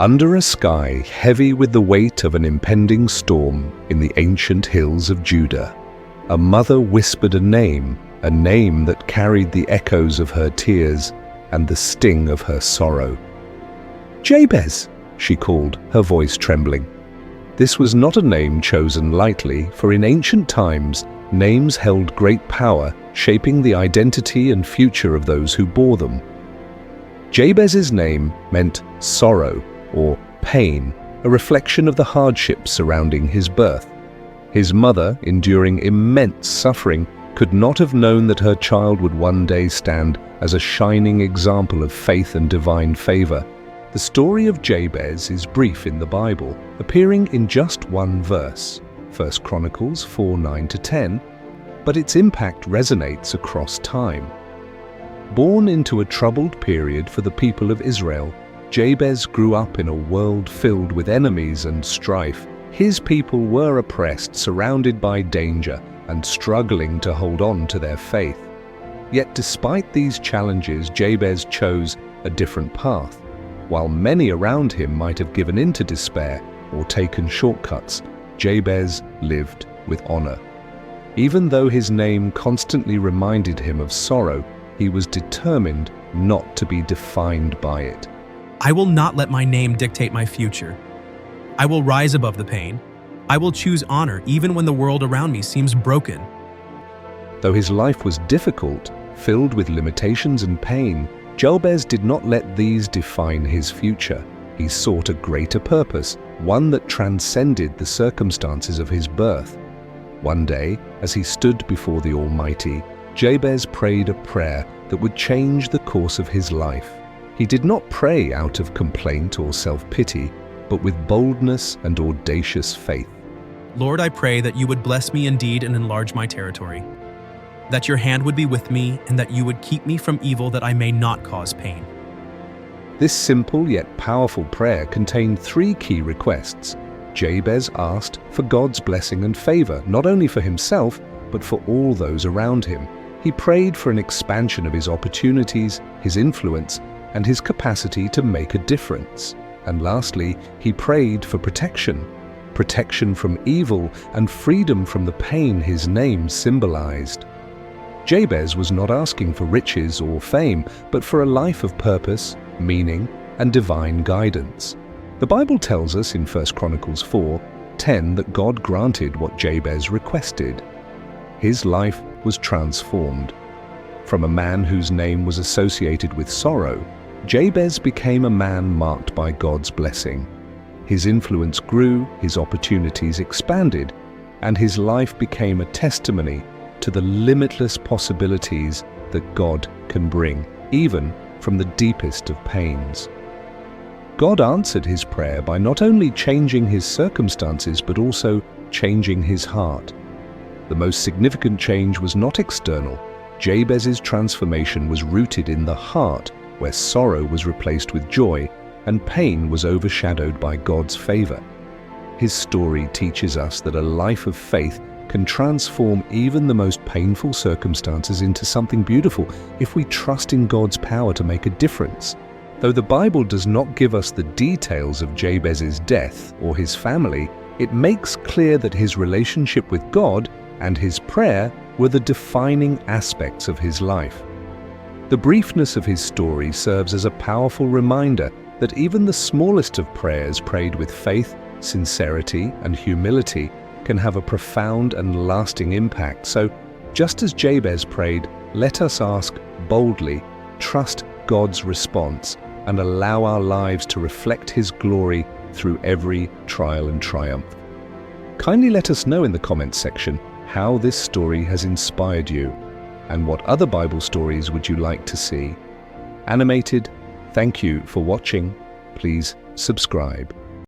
Under a sky heavy with the weight of an impending storm in the ancient hills of Judah, a mother whispered a name that carried the echoes of her tears and the sting of her sorrow. "Jabez," she called, her voice trembling. This was not a name chosen lightly, for in ancient times, names held great power, shaping the identity and future of those who bore them. Jabez's name meant sorrow or pain, a reflection of the hardships surrounding his birth. His mother, enduring immense suffering, could not have known that her child would one day stand as a shining example of faith and divine favor. The story of Jabez is brief in the Bible, appearing in just one verse, 1 Chronicles 4:9-10, but its impact resonates across time. Born into a troubled period for the people of Israel, Jabez grew up in a world filled with enemies and strife. His people were oppressed, surrounded by danger, and struggling to hold on to their faith. Yet despite these challenges, Jabez chose a different path. While many around him might have given in to despair or taken shortcuts, Jabez lived with honor. Even though his name constantly reminded him of sorrow, he was determined not to be defined by it. "I will not let my name dictate my future. I will rise above the pain. I will choose honor even when the world around me seems broken." Though his life was difficult, filled with limitations and pain, Jabez did not let these define his future. He sought a greater purpose, one that transcended the circumstances of his birth. One day, as he stood before the Almighty, Jabez prayed a prayer that would change the course of his life. He did not pray out of complaint or self-pity, but with boldness and audacious faith. "Lord, I pray that you would bless me indeed and enlarge my territory, that your hand would be with me, and that you would keep me from evil, that I may not cause pain." This simple yet powerful prayer contained three key requests. Jabez asked for God's blessing and favor, not only for himself, but for all those around him. He prayed for an expansion of his opportunities, his influence, and his capacity to make a difference. And lastly, he prayed for protection from evil and freedom from the pain his name symbolized. Jabez was not asking for riches or fame, but for a life of purpose, meaning, and divine guidance. The Bible tells us in 1 Chronicles 4:10 that God granted what Jabez requested. His life was transformed. From a man whose name was associated with sorrow, Jabez became a man marked by God's blessing. His influence grew, his opportunities expanded, and his life became a testimony to the limitless possibilities that God can bring, even from the deepest of pains. God answered his prayer by not only changing his circumstances, but also changing his heart. The most significant change was not external. Jabez's transformation was rooted in the heart, where sorrow was replaced with joy and pain was overshadowed by God's favor. His story teaches us that a life of faith can transform even the most painful circumstances into something beautiful if we trust in God's power to make a difference. Though the Bible does not give us the details of Jabez's death or his family, it makes clear that his relationship with God and his prayer were the defining aspects of his life. The briefness of his story serves as a powerful reminder that even the smallest of prayers prayed with faith, sincerity, and humility can have a profound and lasting impact. So, just as Jabez prayed, let us ask boldly, trust God's response, and allow our lives to reflect His glory through every trial and triumph. Kindly let us know in the comments section how this story has inspired you, and what other Bible stories would you like to see. Animated, thank you for watching. Please subscribe.